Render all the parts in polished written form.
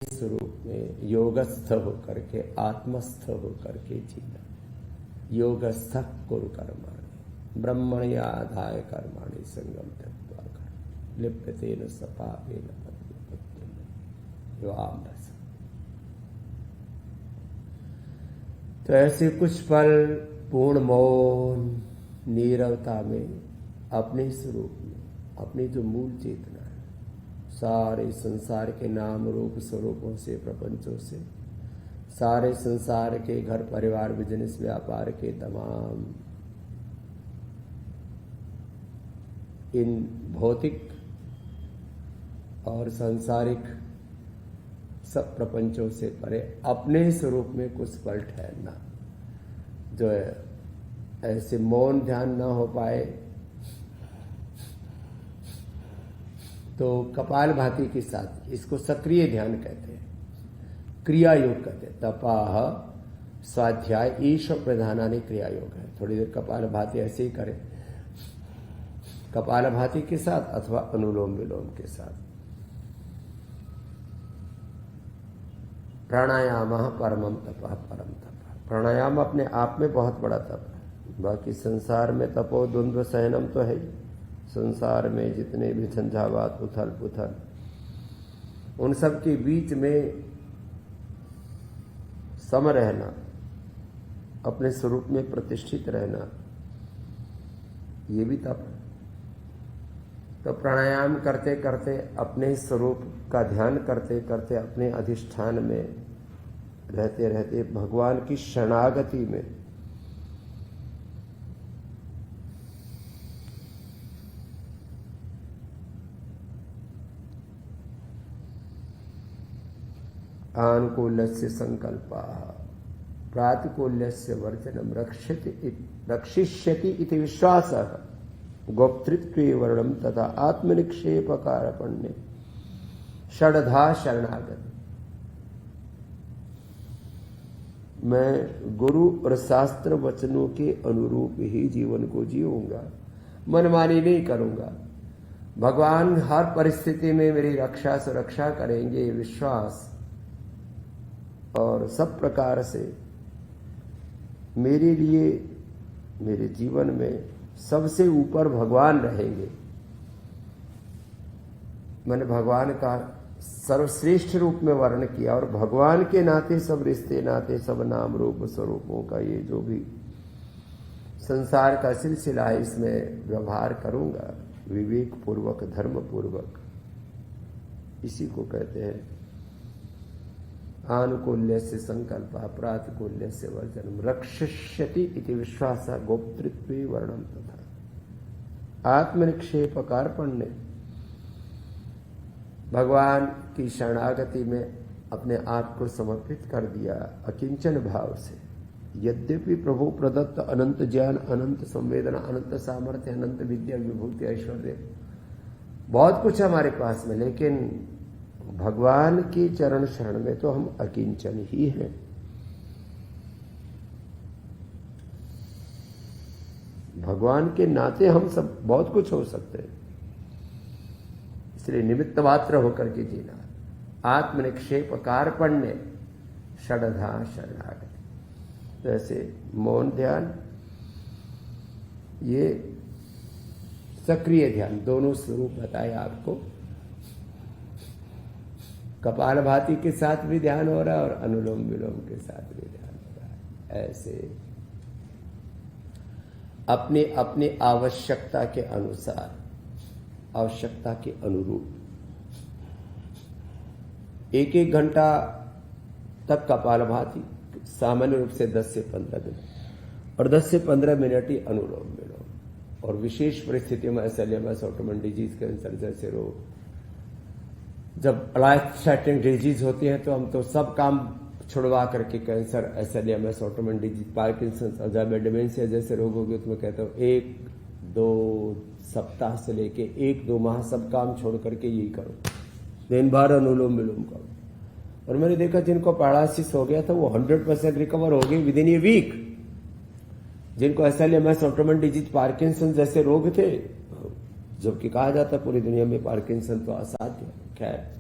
स्वरूप में योगस्थ होकर के, आत्मस्थ होकर के जीना। योगस्थ कुरु कर्माणि ब्रह्मण्याधाय कर्माणि संगम त्यक्त्वा कर्म लिप्यतेन सपापेन पद्मपद्येन योऽमृतः। तो ऐसे कुछ पल पूर्ण मौन नीरवता में अपने स्वरूप में, अपनी जो मूल चेतना है, सारे संसार के नाम रूप स्वरूपों से, प्रपंचों से, सारे संसार के घर परिवार बिजनेस व्यापार के तमाम इन भौतिक और सांसारिक सब प्रपंचों से परे अपने स्वरूप में कुछ पल ठहरना। जो है ऐसे मौन ध्यान ना हो पाए तो कपाल भाती के साथ, इसको सक्रिय ध्यान कहते हैं, क्रिया योग कहते हैं। तपाह स्वाध्याय ईश प्रधानानि क्रिया योग है। थोड़ी देर कपाल भाती ऐसे ही करें, कपाल भाती के साथ अथवा अनुलोम विलोम के साथ। प्राणायाम परमम तपः परम तप। प्राणायाम अपने आप में बहुत बड़ा तप है। बाकी संसार में तपो द्वंद्व सहनम तो है ही। संसार में जितने भी झंझावात, उथल पुथल, उन सब के बीच में सम रहना, अपने स्वरूप में प्रतिष्ठित रहना, ये भी तप है। तो प्राणायाम करते करते, अपने स्वरूप का ध्यान करते करते, अपने अधिष्ठान में रहते रहते भगवान की शरणागति में आनुकूल्यस्य संकल्पः प्रातिकूल्यस्य वर्जनम रक्षिष्यति इति विश्वासः गोप्तृत्वे वर्णम तथा आत्मनिक्षेप कारपण्य षडधा शरणागति। मैं गुरु और शास्त्र वचनों के अनुरूप ही जीवन को जीऊंगा, मनमानी नहीं करूंगा। भगवान हर परिस्थिति में मेरी रक्षा सुरक्षा करेंगे, विश्वास, और सब प्रकार से मेरे लिए, मेरे जीवन में सबसे ऊपर भगवान रहेंगे। मैंने भगवान का सर्वश्रेष्ठ रूप में वर्णन किया, और भगवान के नाते सब रिश्ते नाते, सब नाम रूप स्वरूपों का ये जो भी संसार का सिलसिला है, इसमें व्यवहार करूंगा विवेक पूर्वक, धर्म पूर्वक। इसी को कहते हैं आनुकूल्यस्य संकल्प प्रातिकूल्यस्य वर्जनम रक्षिष्यति इति विश्वासः गोप्तृत्वे वर्णम तथा आत्मनिक्षेप कार्पण्य। भगवान की शरणागति में अपने आप को समर्पित कर दिया अकिंचन भाव से। यद्यपि प्रभु प्रदत्त अनंत ज्ञान, अनंत संवेदना, अनंत सामर्थ्य, अनंत विद्या, विभूति, ऐश्वर्य, बहुत कुछ हमारे पास में, लेकिन भगवान की चरण शरण में तो हम अकिंचन ही हैं। भगवान के नाते हम सब बहुत कुछ हो सकते हैं, इसलिए निमित्त मात्र होकर के जीना। आत्मनिक्षेप कार्पण्य षडधा शरणागति। तो ऐसे मौन ध्यान, ये सक्रिय ध्यान, दोनों स्वरूप बताए आपको। कपाल भाती के साथ भी ध्यान हो रहा है और अनुलोम विलोम के साथ भी ध्यान हो रहा है। ऐसे अपने अपने आवश्यकता के अनुसार, आवश्यकता के अनुरूप 1-1 घंटा तक कपाल भाती, सामान्य रूप से 10 से 15 मिनट, और 10 से 15 मिनट ही अनुलोम विलोम। और विशेष परिस्थितियों में एसएलएमएस, ऑटोइम्यून डिजीज, कैंसर जैसे रोग, जब लाइफ थ्रेटनिंग डिजीज होती है तो हम तो सब काम छुड़वा करके, कैंसर, एसएलएमएस, autoimmune disease, Parkinson, Alzheimer, dementia जैसे रोग होगी, तो मैं कहता हूँ 1-2 सप्ताह से लेके 1-2 माह सब काम छोड़ करके यही करो, दिन भर अनुलोम विलोम करो। और मैंने देखा जिनको पैरालिसिस हो गया था वो 100% रिकवर हो गए विदिन ए वीक। जिनको एसएलएमएस, ऑटोइम्यून डिजीज, पार्किंसन जैसे रोग थे, जबकि कहा जाता पूरी दुनिया में पार्किंसन तो असाध्य है, खैर।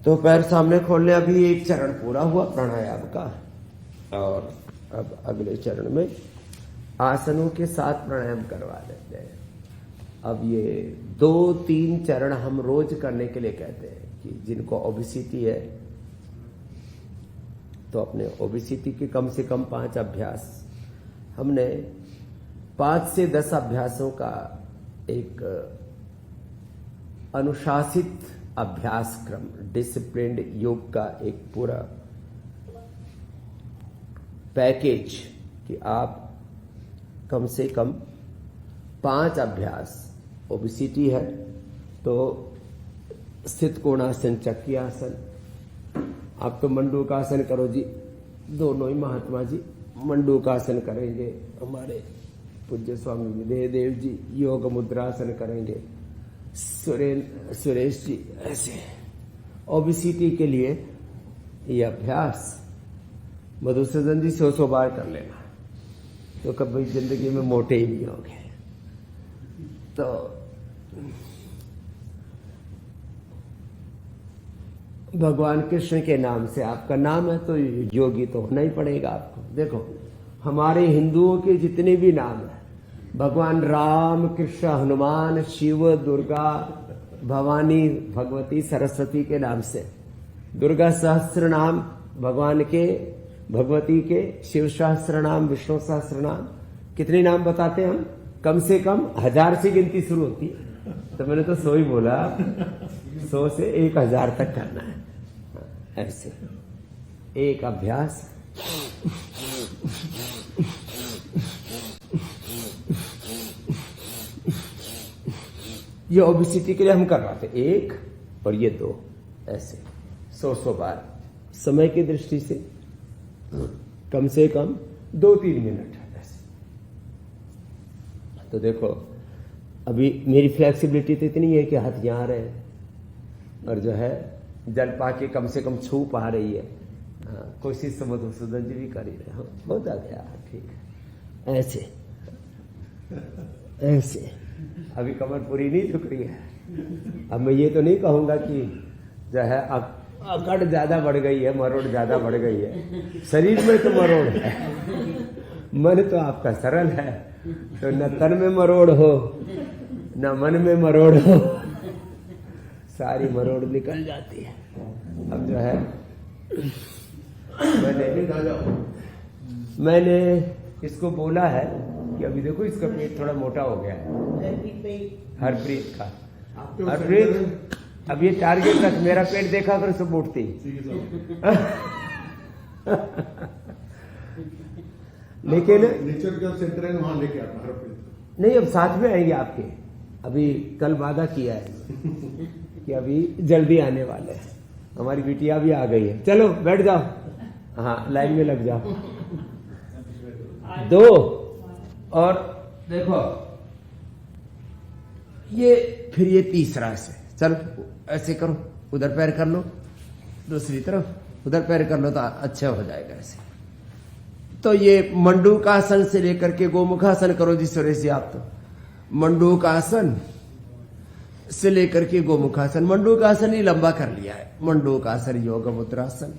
तो पैर सामने खोल ले। अभी एक चरण पूरा हुआ प्राणायाम का, और अब अगले चरण में आसनों के साथ प्राणायाम करवा देते हैं। अब ये 2-3 चरण हम रोज करने के लिए कहते हैं कि जिनको ओबेसिटी है तो अपने ओबेसिटी के कम से कम 5 अभ्यास, हमने 5 से 10 अभ्यासों का एक अनुशासित अभ्यास क्रम, डिसिप्लिन्ड योग का एक पूरा पैकेज कि आप कम से कम 5 अभ्यास, ओबेसिटी है तो स्थित कोणासन, चक्रियासन, आप तो मंडूकासन करो जी, दोनों ही महात्मा जी मंडूकासन करेंगे, हमारे पूज्य स्वामी विदेहदेव जी योग मुद्रासन करेंगे, सुरेश जी ऐसे। ओबेसिटी के लिए ये अभ्यास मधुसूदन जी 100 बार कर लेना, तो कभी जिंदगी में मोटे ही नहीं होंगे। तो भगवान कृष्ण के नाम से, आपका नाम है तो योगी तो होना ही पड़ेगा आपको। देखो हमारे हिंदुओं के जितने भी नाम है, भगवान राम, कृष्ण, हनुमान, शिव, दुर्गा, भवानी, भगवती, सरस्वती के नाम से, दुर्गा सहस्त्र नाम भगवान के, भगवती के, शिव सहस्त्र नाम, विष्णु सहस्त्र नाम, कितने नाम बताते हैं हम? कम से कम 1000 से गिनती शुरू होती है। तो मैंने तो 100 ही बोला, 100 से 1000 तक करना है। ऐसे एक अभ्यास ये ओबेसिटी के लिए हम करवाते, 1 और ये 2, ऐसे 100 बार। समय की दृष्टि से कम से कम 2-3 मिनट ऐसे। तो देखो अभी मेरी फ्लेक्सिबिलिटी तो इतनी है कि हाथ यहाँ आ रहे हैं और जो है जल पा के कम से कम छू पा रही है। कोशिश तो मधुसूदन जी भी कर ही रहे हो, बहुत आ गया, ठीक है। ऐसे ऐसे अभी कमर पूरी नहीं झुक रही है। अब मैं ये तो नहीं कहूंगा कि जो है अब अकड़ ज्यादा बढ़ गई है, मरोड़ ज्यादा बढ़ गई है। शरीर में तो मरोड़ है, मन तो आपका सरल है, तो न तन में मरोड़ हो न मन में मरोड़ हो, सारी मरोड़ निकल जाती है। अब जो है मैंने इसको बोला है कि अभी देखो इसका पेट थोड़ा मोटा हो गया है, हरप्रीत का। हरप्रीत अब ये टारगेट तक मेरा पेट देखा कर सब उठती। लेकिन नेचर का सेंटर है वहां लेके आता हरप्रीत। नहीं, अब साथ में आएंगे आपके। अभी कल वादा किया है कि अभी जल्दी आने वाले हैं। हमारी बिटिया भी आ गई है। चलो बैठ जाओ, हाँ लाइन में लग जाओ। 2 और देखो ये फिर ये तीसरा से, चलो ऐसे करो, उधर पैर कर लो, दूसरी तरफ उधर पैर कर लो तो अच्छा हो जाएगा ऐसे। तो ये मंडूकासन से लेकर के गोमुखासन करो जी सुरेश जी। आप तो मंडूकासन से लेकर के गोमुखासन, मंडूकासन ही लंबा कर लिया है, मंडूकासन, योग मुद्रासन,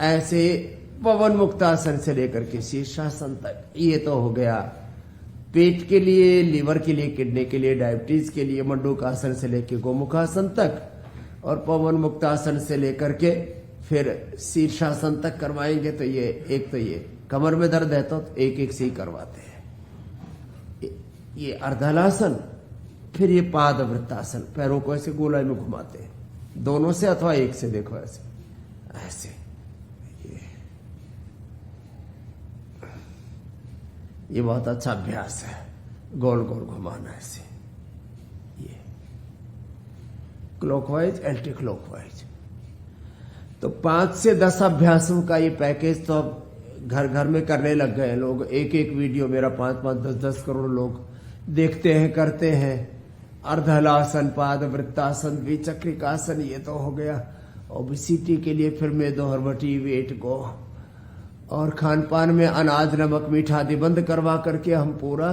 ऐसे पवन मुक्तासन से लेकर के शीर्षासन तक। ये तो हो गया पेट के लिए, लीवर के लिए, किडनी के लिए, डायबिटीज के लिए मंडूकासन से लेकर गोमुखासन तक, और पवन मुक्तासन से लेकर के फिर शीर्षासन तक करवाएंगे। तो ये एक, तो ये कमर में दर्द है तो एक से ही करवाते हैं। ये अर्धलासन, फिर ये पाद वृत्तासन, पैरों को ऐसे गोलाई में घुमाते हैं, दोनों से अथवा एक से। देखो ऐसे ऐसे, ये बहुत अच्छा अभ्यास है, गोल गोल घुमाना ऐसे, ये क्लॉकवाइज एंटी क्लॉकवाइज। तो 5 से 10 अभ्यासों का ये पैकेज तो अब घर घर में करने लग गए हैं लोग। एक वीडियो मेरा 5-5, 10-10 करोड़ लोग देखते हैं, करते हैं। अर्धहलासन, पाद वृत्तासन, द्विचक्रिकासन, ये तो हो गया ओबेसिटी के लिए। फिर में दोहरवटी, वेट को, और खान पान में अनाज, नमक, मीठा आदि बंद करवा करके हम पूरा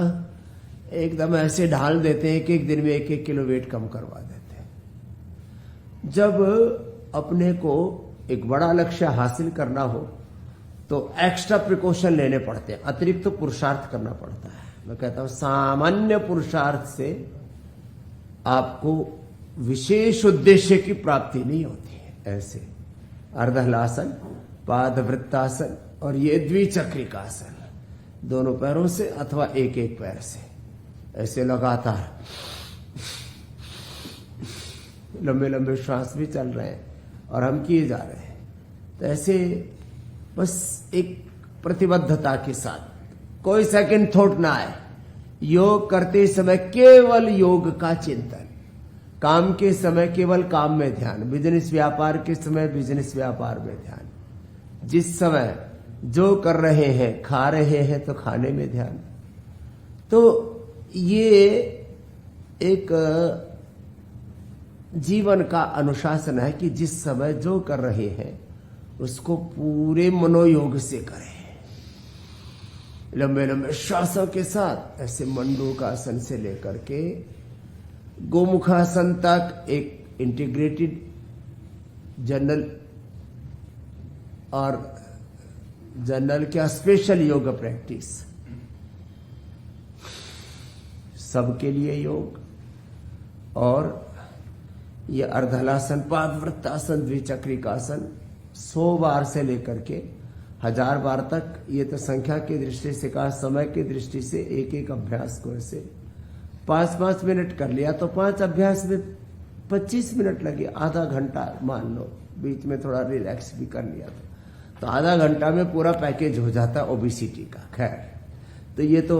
एकदम ऐसे ढाल देते हैं कि एक दिन में 1-1 किलो वेट कम करवा देते हैं। जब अपने को एक बड़ा लक्ष्य हासिल करना हो तो एक्स्ट्रा प्रिकॉशन लेने पड़ते हैं, अतिरिक्त तो पुरुषार्थ करना पड़ता है। मैं कहता हूं सामान्य पुरुषार्थ से आपको विशेष उद्देश्य की प्राप्ति नहीं होती है। ऐसे अर्धहलासन, पादवृत्तासन और ये द्विचक्रिकासन, दोनों पैरों से अथवा एक एक पैर से ऐसे लगातार लंबे लंबे श्वास भी चल रहे हैं और हम किए जा रहे हैं। तो ऐसे बस एक प्रतिबद्धता के साथ, कोई सेकंड थॉट ना आए, योग करते समय केवल योग का चिंतन, काम के समय केवल काम में ध्यान, बिजनेस व्यापार के समय बिजनेस व्यापार में ध्यान, जिस समय जो कर रहे हैं, खा रहे हैं तो खाने में ध्यान। तो ये एक जीवन का अनुशासन है कि जिस समय जो कर रहे हैं उसको पूरे मनोयोग से करें, लंबे लंबे श्वासों के साथ। ऐसे मंडूकासन से लेकर के गोमुखासन तक एक इंटीग्रेटेड जनरल और जनरल क्या स्पेशल योग प्रैक्टिस, सबके लिए योग। और ये अर्धहलासन, पादवृत्तासन, द्विचक्रिकासन 100 बार से लेकर के 1000 बार तक, ये तो संख्या की दृष्टि से कहा, समय की दृष्टि से एक एक अभ्यास को ऐसे 5-5 मिनट कर लिया तो 5 अभ्यास में 25 मिनट लगे, आधा घंटा मान लो, बीच में थोड़ा रिलैक्स भी कर लिया तो आधा घंटा में पूरा पैकेज हो जाता है ओबेसिटी का। खैर, तो ये तो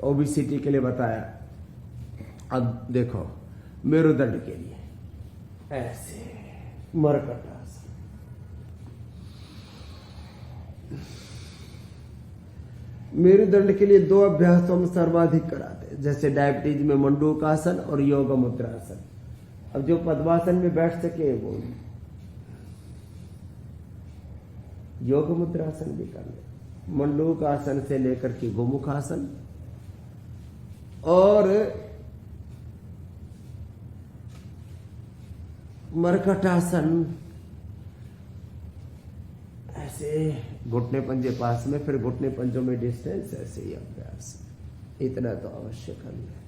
ओबेसिटी के लिए बताया। अब देखो मेरुदंड के लिए ऐसे मरकटासन, मेरुदंड के लिए 2 अभ्यास तो हम सर्वाधिक कराते हैं, जैसे डायबिटीज में मंडूकासन और योग मुद्रासन। अब जो पद्मासन में बैठ सके वो योग मुद्रासन भी कर ले, मंडूकासन से लेकर के गोमुखासन और मरकटासन, ऐसे घुटने पंजे पास में, फिर घुटने पंजों में डिस्टेंस, ऐसे ही अभ्यास। इतना तो अवश्य कर ले।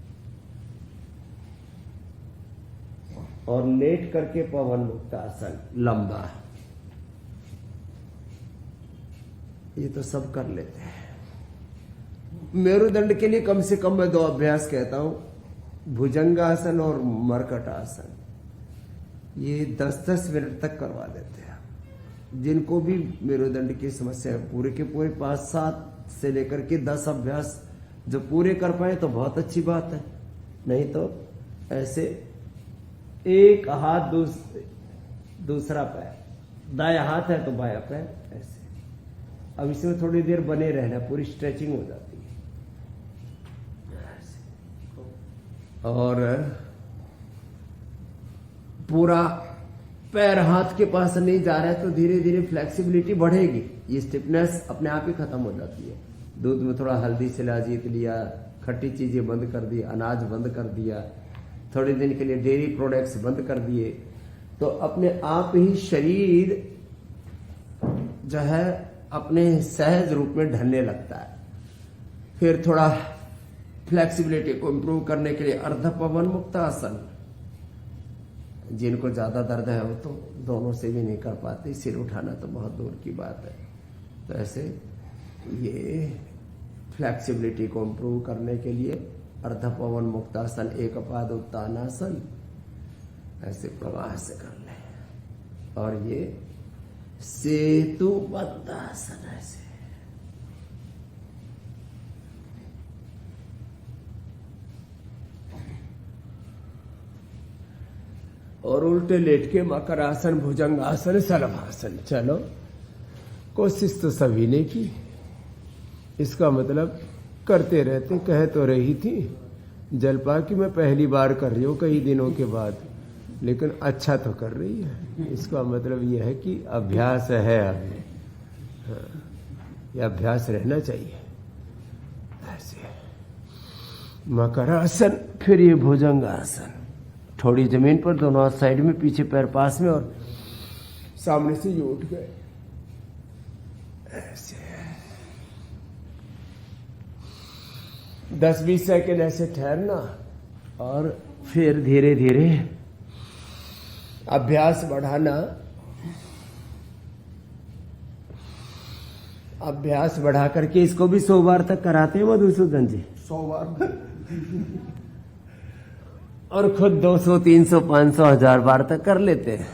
और लेट करके पवन मुक्तासन लंबा, ये तो सब कर लेते हैं। मेरुदंड के लिए कम से कम मैं 2 अभ्यास कहता हूं, भुजंगासन और मरकटासन। ये 10-10 मिनट तक करवा देते हैं। जिनको भी मेरुदंड की समस्या है, पूरे के पूरे 5-7 से लेकर के 10 अभ्यास जो पूरे कर पाए तो बहुत अच्छी बात है, नहीं तो ऐसे एक हाथ दूसरा पैर, दायां हाथ है तो बायां पैर, ऐसे। अब इसमें थोड़ी देर बने रहना, पूरी स्ट्रेचिंग हो जाती है। और पूरा पैर हाथ के पास नहीं जा रहा है तो धीरे धीरे फ्लेक्सिबिलिटी बढ़ेगी, ये स्टिफनेस अपने आप ही खत्म हो जाती है। दूध में थोड़ा हल्दी शिलाजीत लिया, खट्टी चीजें बंद कर दी, अनाज बंद कर दिया, थोड़े दिन के लिए डेयरी प्रोडक्ट्स बंद कर दिए, तो अपने आप ही शरीर जो है अपने सहज रूप में ढलने लगता है। फिर थोड़ा फ्लेक्सिबिलिटी को इंप्रूव करने के लिए अर्ध पवन मुक्तासन। जिनको ज्यादा दर्द है वो तो दोनों से भी नहीं कर पाते, सिर उठाना तो बहुत दूर की बात है। तो ऐसे ये फ्लेक्सिबिलिटी को इंप्रूव करने के लिए अर्ध पवन मुक्तासन, एक पाद उत्तानासन, ऐसे प्रवाह से कर ले। और ये सेतु बद्धासन, ऐसे और उल्टे लेट के मकरासन, भुजंगासन, शलभासन। चलो, कोशिश तो सभी ने की, इसका मतलब करते रहते। कह तो रही थी जलपा कि मैं पहली बार कर रही हूं कई दिनों के बाद, लेकिन अच्छा तो कर रही है। इसका मतलब यह है कि अभ्यास है अभी, यह अभ्यास रहना चाहिए। ऐसे मकरासन, फिर ये भुजंगासन, थोड़ी जमीन पर, दोनों हाथ साइड में, पीछे पैर पास में, और सामने से ये उठ गए ऐसे। 10-20 सेकंड ऐसे ठहरना और फिर धीरे धीरे अभ्यास बढ़ाना। अभ्यास बढ़ा करके इसको भी 100 बार तक कराते हैं मधुसूदन जी। 100 बार और खुद 200, 300, 500, 1000 बार तक कर लेते हैं।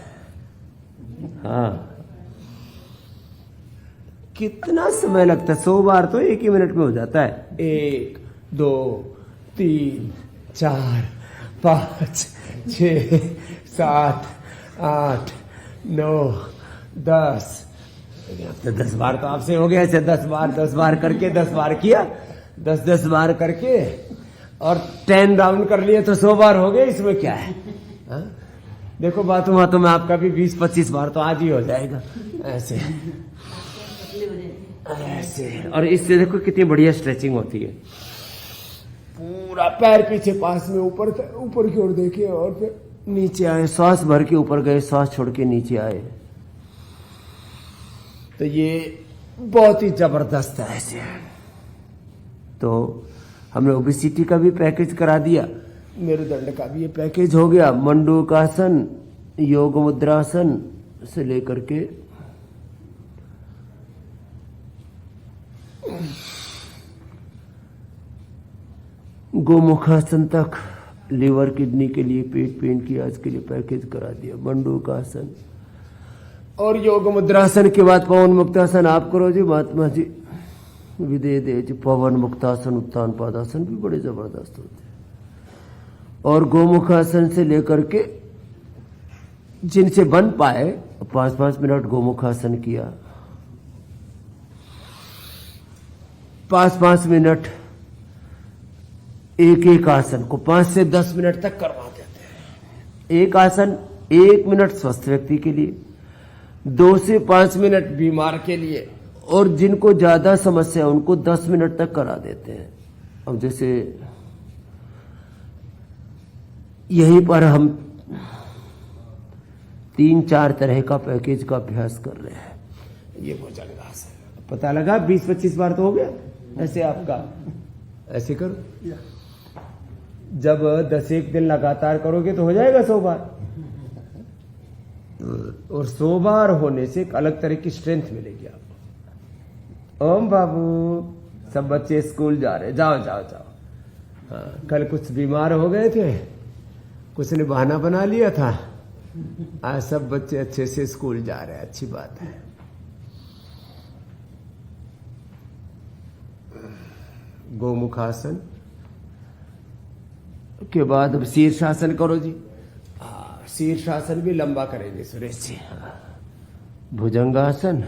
हाँ, कितना समय लगता है? 100 बार तो 1 ही मिनट में हो जाता है। 1, 2, 3, 4, 5, 6, 7, 8, 9, 10। 10 बार तो आपसे हो गया। 10 बार करके 10 बार किया, 10 बार करके और 10 राउंड कर लिए तो 100 बार हो गए। इसमें क्या है? हा? देखो बातों में आपका भी 20-25 बार तो आज ही हो जाएगा ऐसे ऐसे। और इससे देखो कितनी बढ़िया स्ट्रेचिंग होती है। पूरा पैर पीछे पास में, ऊपर की ओर देखिए और फिर नीचे आए, सांस भर के ऊपर गए, सांस छोड़ के नीचे आए। तो ये बहुत ही जबरदस्त है ऐसे। तो हमने ओबेसिटी का भी पैकेज करा दिया, मेरुदंड का भी ये पैकेज हो गया। मंडूकासन, योग मुद्रासन से लेकर के गोमुखासन तक, लीवर किडनी के लिए, पेट पेन की आज के लिए पैकेज करा दिया। मंडूकासन और योग मुद्रासन के बाद पवन मुक्तासन आप करो जी महात्मा जी, विदे दे जी। पवन मुक्तासन, उत्तान पादासन भी बड़े जबरदस्त होते हैं। और गोमुखासन से लेकर के जिनसे बन पाए 5-5 मिनट गोमुखासन किया, 5-5 मिनट एक आसन को 5 से 10 मिनट तक करवा देते हैं। एक आसन 1 मिनट स्वस्थ व्यक्ति के लिए, 2 से 5 मिनट बीमार के लिए, और जिनको ज्यादा समस्या है उनको 10 मिनट तक करा देते हैं। अब जैसे यहीं पर हम 3-4 तरह का पैकेज का अभ्यास कर रहे हैं। ये भुजंगासन पता लगा 20-25 बार तो हो गया ऐसे आपका। ऐसे करो, जब 10 दिन लगातार करोगे तो हो जाएगा 100 बार। और 100 बार होने से एक अलग तरह की स्ट्रेंथ मिलेगी आपको। ओम बाबू, सब बच्चे स्कूल जा रहे, जाओ जाओ जाओ। हाँ, कल कुछ बीमार हो गए थे, कुछ ने बहाना बना लिया था, आज सब बच्चे अच्छे से स्कूल जा रहे हैं, अच्छी बात है। गोमुखासन के बाद अब शीर्षासन करो जी। शीर्षासन भी लंबा करेंगे सुरेश जी। भुजंगासन,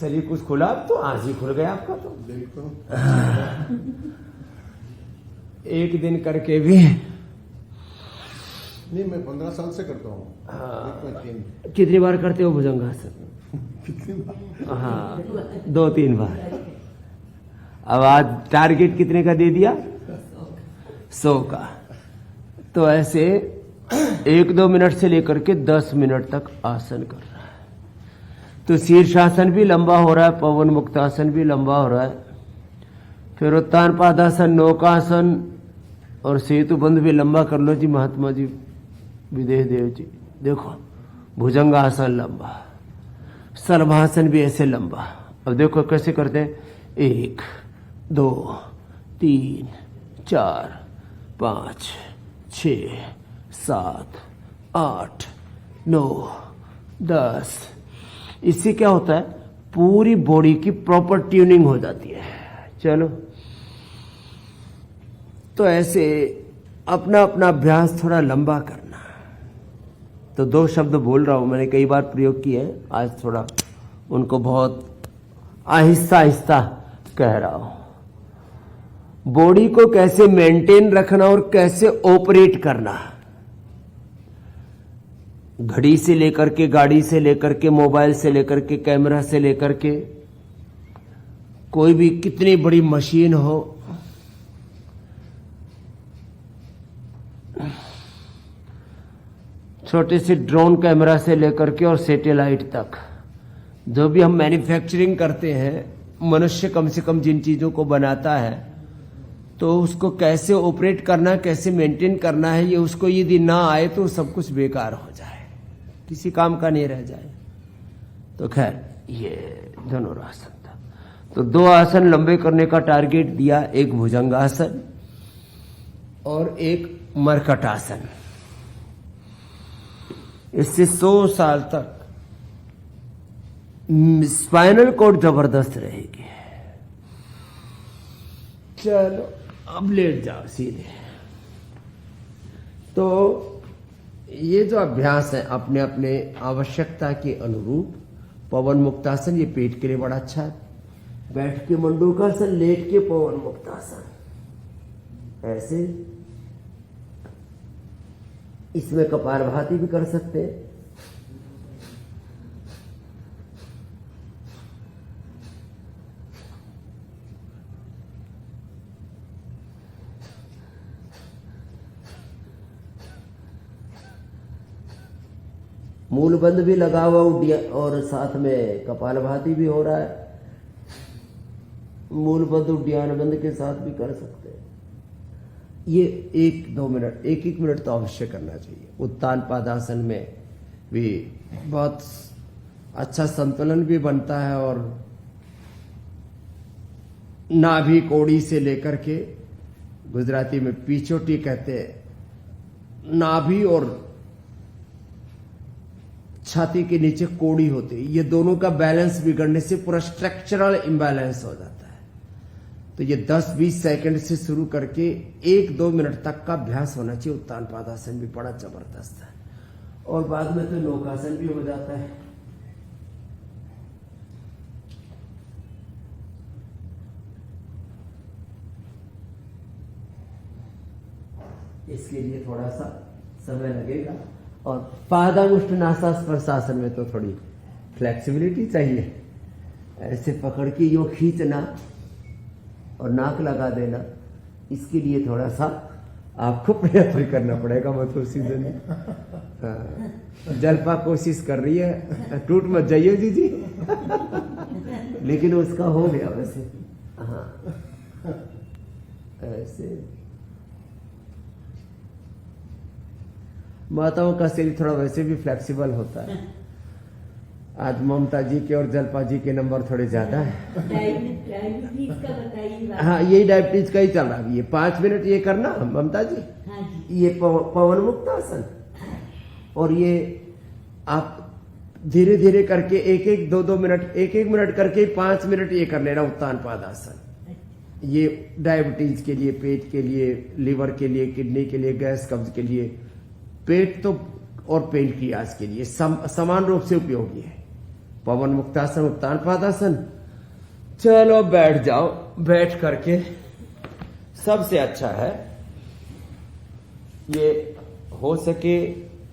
शरीर कुछ खुला, अब तो आज ही खुल गया आपका तो। बिल्कुल। एक दिन करके भी नहीं, मैं 15 साल से करता हूँ। कितनी बार करते हो भुजंगासन? कितनी बार? हाँ, 2-3 बार। अब आज टारगेट कितने का दे दिया? 100 का। तो ऐसे 1-2 मिनट से लेकर के 10 मिनट तक आसन कर रहा है। तो शीर्षासन भी लंबा हो रहा है, पवन मुक्तासन भी लंबा हो रहा है, फिर उत्तान पादासन, नौकासन और सेतु बंध भी लंबा कर लो जी महात्मा जी, विदेह देव जी। देखो भुजंगासन लंबा, सर्वासन भी ऐसे लंबा। अब देखो कैसे करते हैं, 1, 2, 3, 4, 5, 6, 7, 8, 9, 10। इससे क्या होता है, पूरी बॉडी की प्रॉपर ट्यूनिंग हो जाती है। चलो, तो ऐसे अपना अपना अभ्यास थोड़ा लंबा करना। तो 2 शब्द बोल रहा हूं, मैंने कई बार प्रयोग किए हैं, आज थोड़ा उनको बहुत आहिस्ता आहिस्ता कह रहा हूं। बॉडी को कैसे मेंटेन रखना और कैसे ऑपरेट करना, घड़ी से लेकर के, गाड़ी से लेकर के, मोबाइल से लेकर के, कैमरा से लेकर के, कोई भी कितनी बड़ी मशीन हो, छोटे से ड्रोन कैमरा से लेकर के और सैटेलाइट तक जो भी हम मैन्युफैक्चरिंग करते हैं, मनुष्य कम से कम जिन चीजों को बनाता है तो उसको कैसे ऑपरेट करना, कैसे मेंटेन करना है, ये उसको यदि ना आए तो सब कुछ बेकार हो जाए, किसी काम का नहीं रह जाए। तो खैर ये धनुरासन था। तो 2 आसन लंबे करने का टारगेट दिया, एक भुजंगासन और एक मरकटासन। इससे 100 साल तक स्पाइनल कॉर्ड जबरदस्त रहेगी। चलो अब लेट जाओ सीधे। तो ये जो अभ्यास है अपने अपने आवश्यकता के अनुरूप, पवन मुक्तासन ये पेट के लिए बड़ा अच्छा है। बैठ के मंडूकासन, लेट के पवन मुक्तासन, ऐसे। इसमें कपालभाति भी कर सकते हैं। मूलबंध भी लगा हुआ और साथ में कपालभाति भी हो रहा है। मूलबंध उड्डयन बंध के साथ भी कर सकते हैं। ये 1-2 मिनट, 1-1 मिनट तो अवश्य करना चाहिए। उत्तान पादासन में भी बहुत अच्छा संतुलन भी बनता है और नाभि कोड़ी से लेकर के, गुजराती में पीछोटी कहते हैं, नाभि और छाती के नीचे कोड़ी होती है, ये दोनों का बैलेंस बिगड़ने से पूरा स्ट्रक्चरल इम्बैलेंस हो जाता है। तो ये 10-20 सेकंड से शुरू करके 1-2 मिनट तक का अभ्यास होना चाहिए। उत्तान पादासन भी बड़ा जबरदस्त है और बाद में तो नौकासन भी हो जाता है। इसके लिए थोड़ा सा समय लगेगा। और पादामुष्ट नासास्पर्शासन में तो थोड़ी फ्लेक्सिबिलिटी चाहिए। ऐसे पकड़ के यो खींचना और नाक लगा देना, इसके लिए थोड़ा सा आपको प्रयत्न करना पड़ेगा। मतलब सीधे नहीं। जल्पा कोशिश कर रही है, टूट मत जाइए जी। लेकिन उसका हो गया वैसे। हाँ ऐसे माताओं का शरीर थोड़ा वैसे भी फ्लेक्सिबल होता है। आज ममता जी के और जल्पा जी के नंबर थोड़े ज्यादा है। डायबिटीज का बताइए। हाँ यही डायबिटीज का ही चल रहा है। ये 5 मिनट ये करना ममता जी। हाँ जी। ये पवन मुक्तासन, और ये आप धीरे धीरे करके 1-1, 2-2 मिनट, 1-1 मिनट करके 5 मिनट ये कर लेना उत्तान पादासन। ये डायबिटीज के लिए, पेट के लिए, लीवर के लिए, किडनी के लिए, गैस कब्ज के लिए, पेट तो और पेनक्रियाज के लिए समान रूप से उपयोगी है। पवन मुक्तासन, उत्तान पादासन। चलो बैठ जाओ। बैठ करके सबसे अच्छा है ये हो सके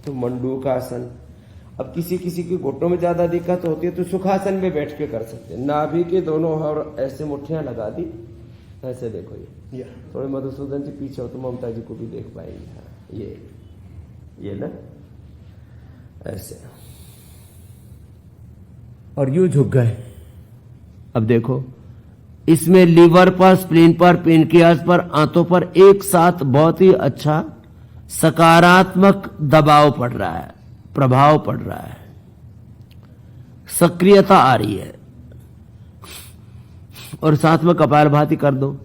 तो मंडूकासन। अब किसी किसी के घुटनों में ज्यादा दिक्कत होती है तो सुखासन में बैठ के कर सकते हैं। नाभि के दोनों और ऐसे मुट्ठियां लगा दी, ऐसे देखो। ये थोड़े मधुसूदन जी पीछे हो तो ममता जी को भी देख पाएंगे। ये ना ऐसे, और यूं झुक गए। अब देखो इसमें लीवर पर, स्प्लीन पर, पेनक्रियाज पर, आंतों पर एक साथ बहुत ही अच्छा सकारात्मक दबाव पड़ रहा है, प्रभाव पड़ रहा है, सक्रियता आ रही है। और साथ में कपालभाति कर दो।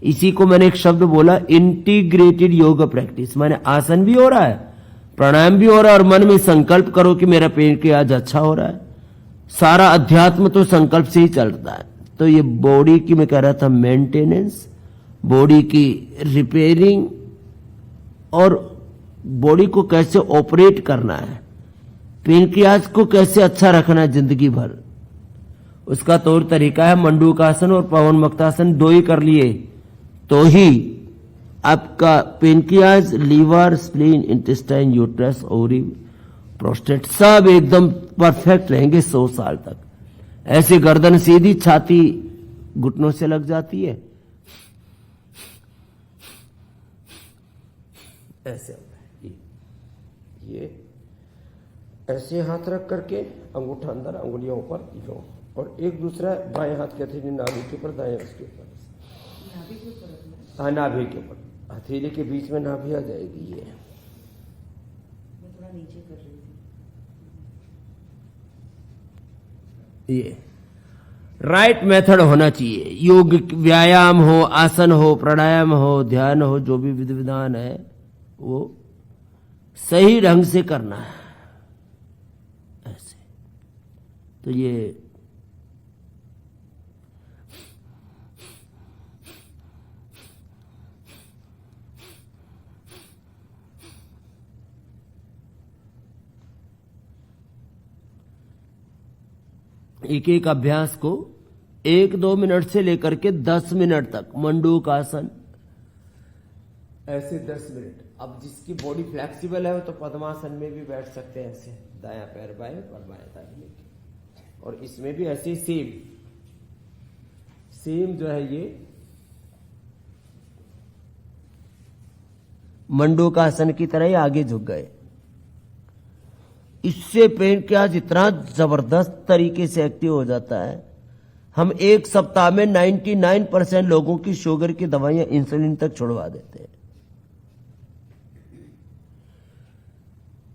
इसी को मैंने एक शब्द बोला, इंटीग्रेटेड योगा प्रैक्टिस। माने आसन भी हो रहा है, प्राणायाम भी हो रहा है, और मन में संकल्प करो कि मेरा पेनक्रियाज अच्छा हो रहा है। सारा अध्यात्म तो संकल्प से ही चलता है। तो ये बॉडी की, मैं कह रहा था, मेंटेनेंस, बॉडी की रिपेयरिंग और बॉडी को कैसे ऑपरेट करना है, पेनक्रियाज को कैसे अच्छा रखना है जिंदगी भर, उसका तौर तरीका है। मंडूकासन और पवन मुक्तासन 2 ही कर लिए तो ही आपका pancreas, liver, spleen, intestine, uterus, ovary, prostate सब एकदम परफेक्ट रहेंगे 100 साल तक। ऐसे गर्दन सीधी, छाती घुटनों से लग जाती है, ऐसे होता है। ये ऐसे हाथ रख करके अंगूठा अंदर, अंगुलियां ऊपर लो, और एक दूसरा बाएं हाथ के हथेली नाभि के ऊपर, दाएं उसके ऊपर। नाभि के ऊपर रखना। हाँ, नाभि के ऊपर, हथेली के बीच में नाभि आ जाएगी। ये मैं थोड़ा नीचे कर रही थी। ये राइट मेथड होना चाहिए। योग व्यायाम हो, आसन हो, प्राणायाम हो, ध्यान हो, जो भी विधि विधान है वो सही ढंग से करना है ऐसे। तो ये एक एक अभ्यास को 1-2 मिनट से लेकर के 10 मिनट तक, मंडूक आसन ऐसे 10 मिनट। अब जिसकी बॉडी फ्लेक्सिबल है वो तो पद्मासन में भी बैठ सकते हैं ऐसे, दायां पैर बाएं और बाएं पैर लेके। और इसमें भी ऐसे सेम जो है ये मंडूक आसन की तरह ही आगे झुक गए। इससे पेन क्या जितना जबरदस्त तरीके से एक्टिव हो जाता है। हम एक सप्ताह में 99% लोगों की शुगर की दवाइयां, इंसुलिन तक छुड़वा देते हैं।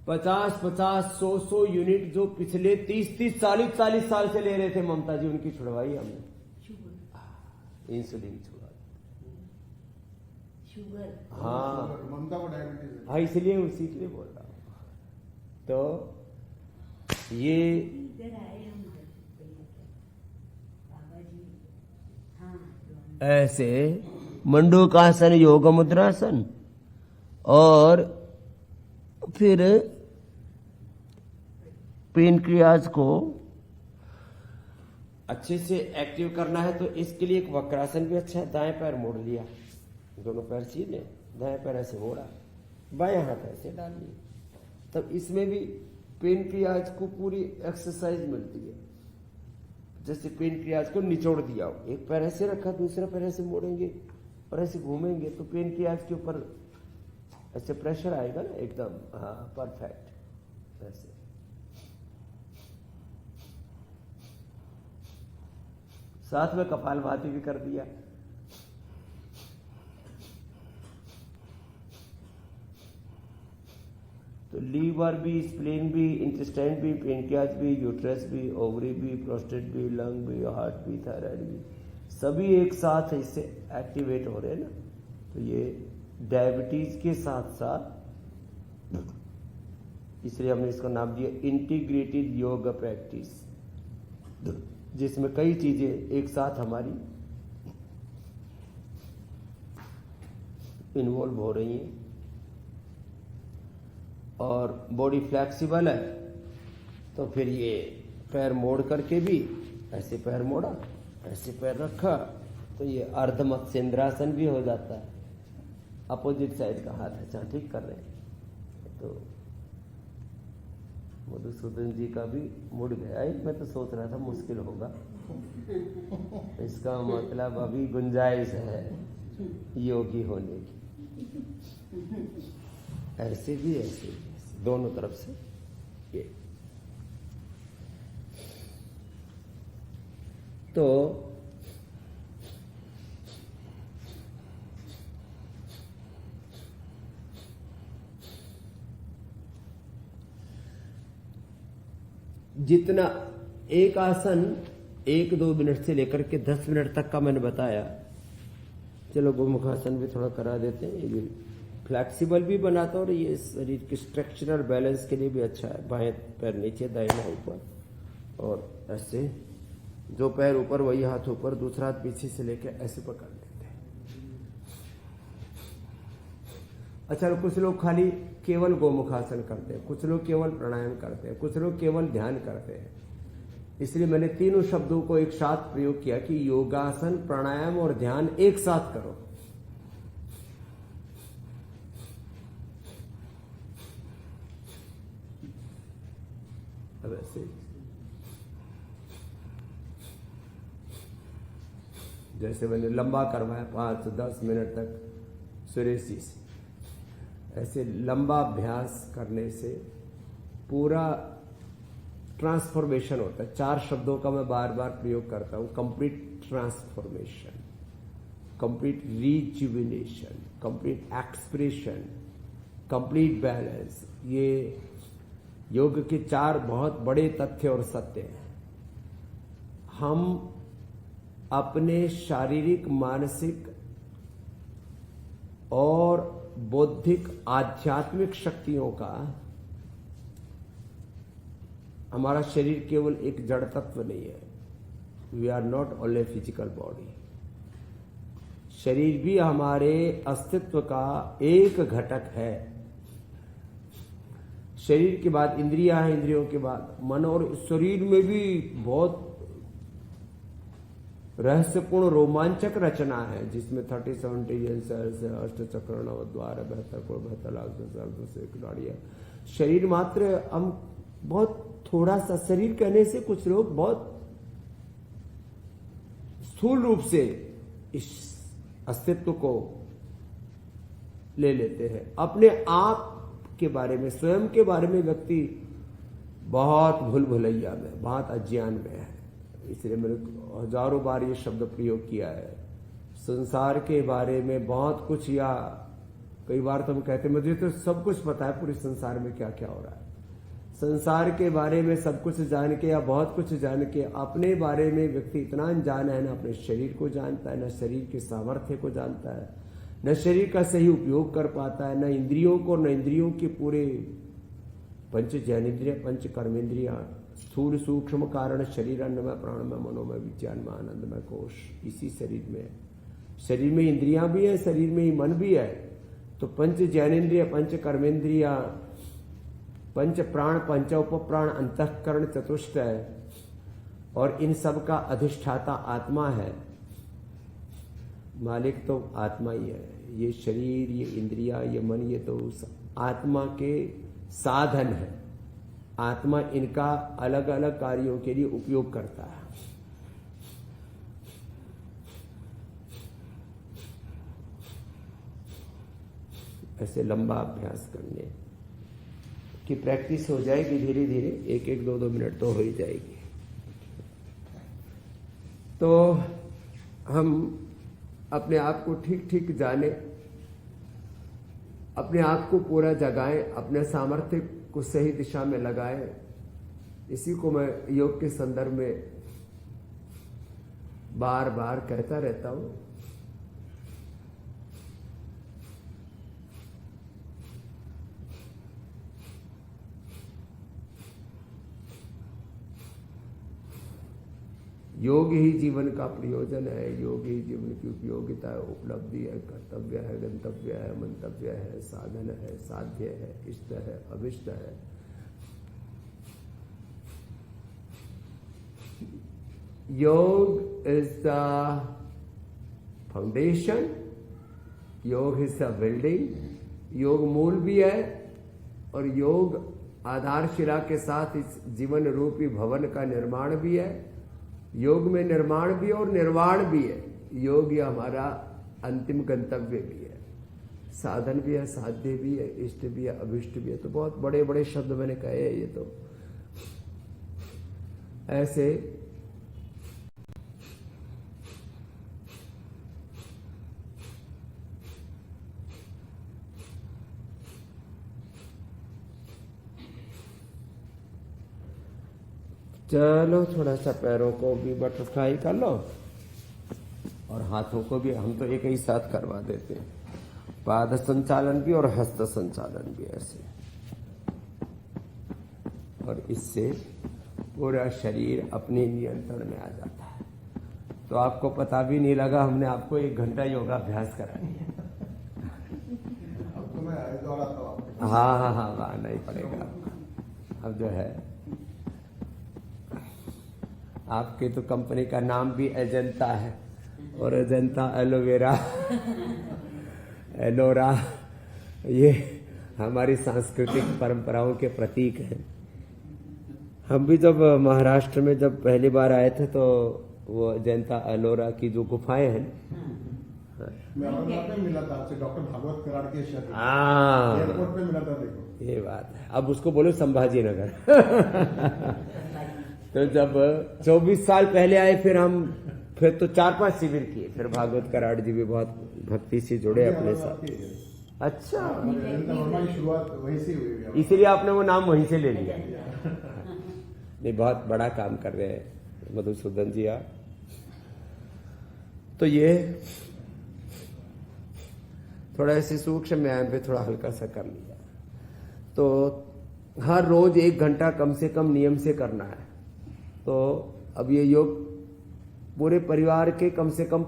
50-50, 100 यूनिट जो पिछले 30-30, 40 साल से ले रहे थे ममता जी, उनकी छुड़वाई हमने। इंसुलिन छुड़वा, शुगर। हाँ ममता को डायबिटीज है। हाँ, इसलिए उसी के लिए बोल रहा हूं। तो ये इधर आए हम बाबा जी। हाँ, ऐसे मंडूकासन, योग मुद्रासन, और फिर पेनक्रियाज को अच्छे से एक्टिव करना है। तो इसके लिए एक वक्रासन भी अच्छा है। दाएं पैर मोड़ लिया, दोनों पैर सीधे, दाएं पैर ऐसे मोड़ा, बाएं हाथ ऐसे डाल लिया। तब इसमें भी पेनक्रियाज को पूरी एक्सरसाइज मिलती है। जैसे पेनक्रियाज को निचोड़ दिया हो, एक पैर ऐसे रखा, दूसरा पैर ऐसे मोड़ेंगे और ऐसे घूमेंगे तो पेनक्रियाज के ऊपर ऐसे प्रेशर आएगा ना एकदम। हाँ, परफेक्ट। ऐसे साथ में कपालभाति भी कर दिया। तो लीवर भी, स्प्लीन भी, इंटेस्टाइन भी, पेनक्रियाज भी, यूट्रस भी, ओवरी भी, प्रोस्टेट भी, लंग भी, हार्ट भी, थायराइड भी, सभी एक साथ इससे एक्टिवेट हो रहे हैं ना। तो ये डायबिटीज के साथ साथ, इसलिए हमने इसका नाम दिया इंटीग्रेटेड योगा प्रैक्टिस, जिसमें कई चीजें एक साथ हमारी इन्वॉल्व हो रही हैं। और बॉडी फ्लेक्सिबल है तो फिर ये पैर मोड़ करके भी, ऐसे पैर मोड़ा, ऐसे पैर रखा, तो ये अर्ध मत्स्येंद्रासन भी हो जाता है। अपोजिट साइड का हाथ है, जहाँ ठीक कर रहे हैं। तो मधुसूदन जी का भी मुड़ गया है। मैं तो सोच रहा था मुश्किल होगा, इसका मतलब अभी गुंजाइश है योगी होने की। ऐसे भी, ऐसे भी, दोनों तरफ से ये। तो जितना एक आसन 1-2 मिनट से लेकर के 10 मिनट तक का मैंने बताया। चलो गोमुखासन भी थोड़ा करा देते हैं। ये भी फ्लेक्सिबल भी बनाता है और ये शरीर के स्ट्रक्चरल बैलेंस के लिए भी अच्छा है। बाएं पैर नीचे, दाहिना ऊपर, और ऐसे जो पैर ऊपर वही हाथ ऊपर, दूसरा हाथ पीछे से लेके ऐसे पकड़ लेते हैं। अच्छा, कुछ लोग खाली केवल गोमुखासन करते हैं, कुछ लोग केवल प्राणायाम करते हैं, कुछ लोग केवल ध्यान करते हैं। इसलिए मैंने तीनों शब्दों को एक साथ प्रयोग किया कि योगासन, प्राणायाम और ध्यान एक साथ करो। अब ऐसे जैसे मैंने लंबा करवाया 5-10 मिनट तक सुरेशी से, ऐसे लंबा अभ्यास करने से पूरा ट्रांसफॉर्मेशन होता है। 4 शब्दों का मैं बार बार प्रयोग करता हूं। Complete transformation, complete rejuvenation, complete expression, complete balance. ये योग के 4 बहुत बड़े तथ्य और सत्य हैं। हम अपने शारीरिक, मानसिक और बौद्धिक, आध्यात्मिक शक्तियों का, हमारा शरीर केवल एक जड़ तत्व नहीं है। We are not only physical body. शरीर भी हमारे अस्तित्व का एक घटक है। शरीर के बाद इंद्रियां हैं, इंद्रियों के बाद मन, और शरीर में भी बहुत रहस्यपूर्ण रोमांचक रचना है, जिसमें 37 ट्रिलियन सेल्स है, 8 चक्र, 9 द्वार, 72 करोड़ 72 लाख से खिलाड़ियां। शरीर मात्र हम बहुत थोड़ा सा, शरीर कहने से कुछ लोग बहुत स्थूल रूप से इस अस्तित्व को ले लेते हैं। अपने आप के बारे में, स्वयं के बारे में व्यक्ति बहुत भूल भुलैया में, बहुत अज्ञान में है। इसलिए मैंने हजारों बार ये शब्द प्रयोग किया है। संसार के बारे में बहुत कुछ, या कई बार तो हम कहते हैं मुझे तो सब कुछ पता है पूरे संसार में क्या क्या हो रहा है। संसार के बारे में सब कुछ जान के या बहुत कुछ जान के अपने बारे में व्यक्ति इतना अनजान है, न अपने शरीर को जानता है, न शरीर के सामर्थ्य को जानता है, न शरीर का सही उपयोग कर पाता है, न इंद्रियों को, न इंद्रियों के पूरे पंच ज्ञानेन्द्रिय, पंच कर्मेंद्रिया, स्थूल सूक्ष्म कारण शरीर, अन्नमय प्राणमय मनोमय विज्ञानमय आनंदमय कोश इसी शरीर में है। शरीर में इंद्रियां भी है, शरीर में ही मन भी है। तो पंच ज्ञानेन्द्रिय, पंच कर्मेंद्रिया, पंच प्राण, पंच उपप्राण, अंतःकरण चतुष्ट है, और इन सब का अधिष्ठाता आत्मा है। मालिक तो आत्मा ही है। ये शरीर, ये इंद्रिया, ये मन, ये तो उस आत्मा के साधन है। आत्मा इनका अलग अलग कार्यों के लिए उपयोग करता है। ऐसे लंबा अभ्यास करने की प्रैक्टिस हो जाएगी धीरे धीरे, 1-1, 2-2 मिनट तो हो ही जाएगी। तो हम अपने आप को ठीक ठीक जाने, अपने आप को पूरा जगाएं, अपने सामर्थ्य को सही दिशा में लगाएं। इसी को मैं योग के संदर्भ में बार बार कहता रहता हूं। योग ही जीवन का प्रयोजन है, योग ही जीवन की उपयोगिता है, उपलब्धि है, कर्तव्य है, गंतव्य है, मंतव्य है, साधन है, साध्य है, इष्ट है, अभिष्ट है। योग इज द फाउंडेशन, योग इज द बिल्डिंग। योग मूल भी है और योग आधारशिला के साथ इस जीवन रूपी भवन का निर्माण भी है। योग में निर्माण भी है और निर्वाण भी है। योग ये हमारा अंतिम गंतव्य भी है, साधन भी है, साध्य भी है, इष्ट भी है, अभिष्ट भी है। तो बहुत बड़े बड़े शब्द मैंने कहे हैं। ये तो ऐसे चलो थोड़ा सा पैरों को भी बटरफ्लाई कर लो और हाथों को भी हम तो एक ही साथ करवा देते हैं। पाद संचालन भी और हस्त संचालन भी ऐसे, और इससे पूरा शरीर अपने नियंत्रण में आ जाता है। तो आपको पता भी नहीं लगा हमने आपको 1 घंटा योगाभ्यास करा दिया। अब तो मैं दौड़ाता हूँ। हाँ, आना ही पड़ेगा। अब जो है आपके तो कंपनी का नाम भी अजंता है, और अजंता एलोवेरा एलोरा, ये हमारी सांस्कृतिक परंपराओं के प्रतीक हैं। हम भी जब महाराष्ट्र में जब पहली बार आए थे तो वो अजंता एलोरा की जो गुफाएं हैं मैं अमरनाथ में मिला था आपसे, डॉक्टर भागवत कराड़ के शहर हाँ एयरपोर्ट पे मिला था, देखो। ये बात है। अब उसको बोलो संभाजी नगर। तो जब 24 साल पहले आए, फिर तो 4-5 शिविर किए, फिर भागवत कराड़ जी भी बहुत भक्ति से जुड़े अपने साथ। अच्छा, जयंत वर्मा की शुरुआत वहीं से हुई है। इसलिए आपने वो नाम वहीं से ले लिया। नहीं, बहुत बड़ा काम कर रहे हैं मधुसूदन जी आप। तो ये थोड़ा ऐसे सूक्ष्म व्यायाम पे थोड़ा हल्का सा कर लिया। तो हर रोज 1 घंटा कम से कम नियम से करना है। तो अब ये योग पूरे परिवार के कम से कम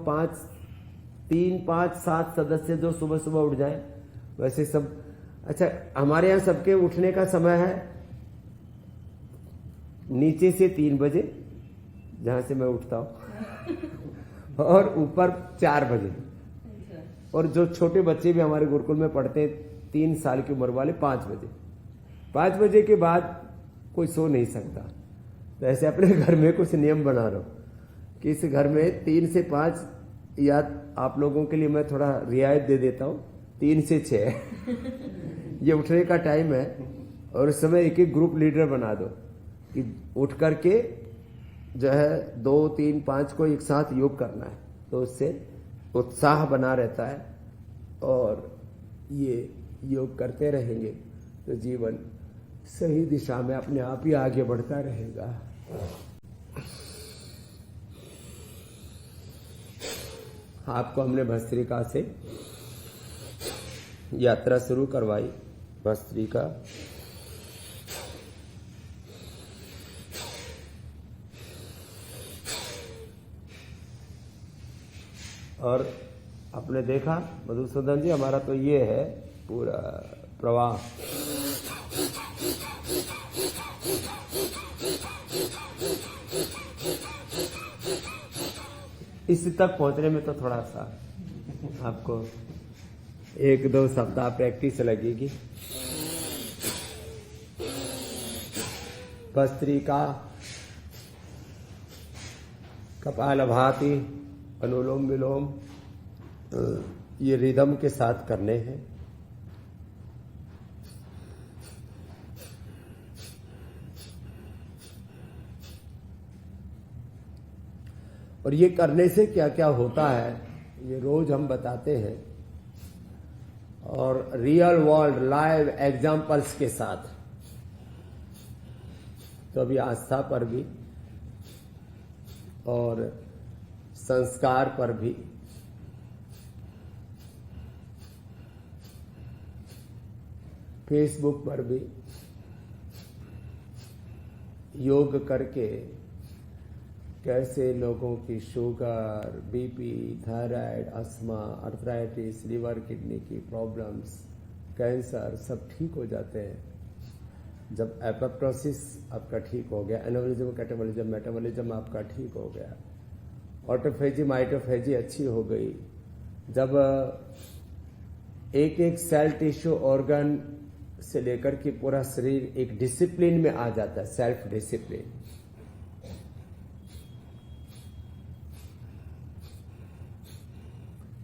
3-5-7 सदस्य जो सुबह सुबह उठ जाए, वैसे सब। अच्छा, हमारे यहाँ सबके उठने का समय है नीचे से 3 बजे, जहां से मैं उठता हूं, और ऊपर 4 बजे। और जो छोटे बच्चे भी हमारे गुरुकुल में पढ़ते हैं, 3 साल की उम्र वाले, 5 बजे। 5 बजे के बाद कोई सो नहीं सकता। तो ऐसे अपने घर में कुछ नियम बना लो कि इस घर में 3 से 5, या आप लोगों के लिए मैं थोड़ा रियायत दे देता हूं, 3 से 6 ये उठने का टाइम है। और उस समय एक एक ग्रुप लीडर बना दो कि उठ करके जो है 2, 3, 5 को एक साथ योग करना है। तो उससे उत्साह बना रहता है, और ये योग करते रहेंगे तो जीवन सही दिशा में अपने आप ही आगे बढ़ता रहेगा। आपको हमने भस्त्रिका से यात्रा शुरू करवाई, भस्त्रिका। और आपने देखा मधुसूदन जी, हमारा तो ये है पूरा प्रवाह। इस तक पहुंचने में तो थोड़ा सा आपको 1-2 सप्ताह प्रैक्टिस लगेगी। भस्त्रिका, कपालभाति, अनुलोम विलोम, ये रिदम के साथ करने हैं। और ये करने से क्या क्या होता है ये रोज हम बताते हैं, और रियल वर्ल्ड लाइव एग्जाम्पल्स के साथ। तो अभी आस्था पर भी और संस्कार पर भी फेसबुक पर भी योग करके कैसे लोगों की sugar, BP, thyroid, asthma, arthritis, liver kidney की प्रॉब्लम्स, कैंसर सब ठीक हो जाते हैं। जब एपोप्टोसिस आपका ठीक हो गया, एनाबॉलिज्म, कैटाबॉलिज्म, मेटाबॉलिज्म आपका ठीक हो गया, ऑटोफेजी, माइटोफेजी अच्छी हो गई, जब एक एक सेल, टिश्यू, ऑर्गन से लेकर के पूरा शरीर एक डिसिप्लिन में आ जाता है, सेल्फ डिसिप्लिन,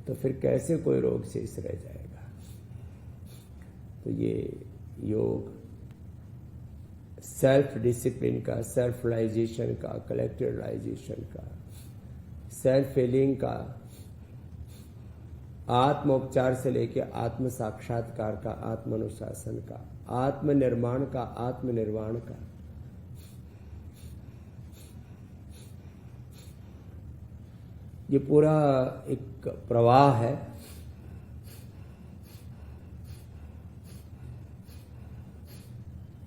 तो फिर कैसे कोई रोग शेष रह जाएगा। तो ये योग सेल्फ डिसिप्लिन का, सेल्फ रियलाइजेशन का, कलेक्टिव रियलाइजेशन का, सेल्फ फीलिंग का, आत्मोपचार से लेके आत्म साक्षात्कार का, आत्म अनुशासन का, आत्मनिर्माण का, आत्मनिर्वाण का, ये पूरा एक प्रवाह है।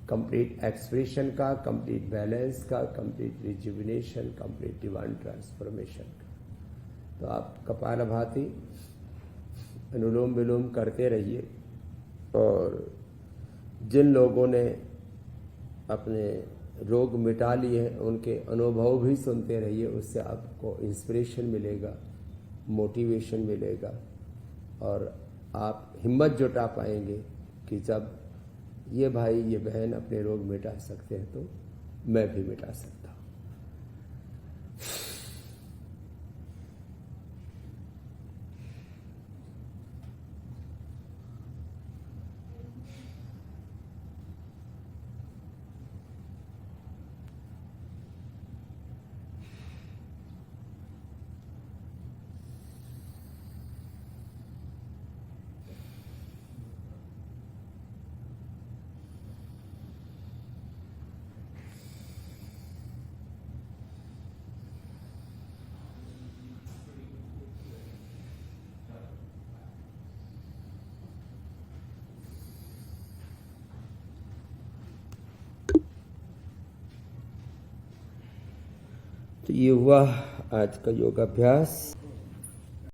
कंप्लीट एक्सप्रेशन का, कंप्लीट बैलेंस का, complete rejuvenation, complete divine transformation का। तो आप कपालभाति, अनुलोम विलोम करते रहिए, और जिन लोगों ने अपने रोग मिटा लिए हैं उनके अनुभव भी सुनते रहिए। उससे आपको इंस्पिरेशन मिलेगा, मोटिवेशन मिलेगा, और आप हिम्मत जुटा पाएंगे कि जब ये भाई ये बहन अपने रोग मिटा सकते हैं तो मैं भी मिटा सकता हूं। तो ये हुआ आज का योगाभ्यास।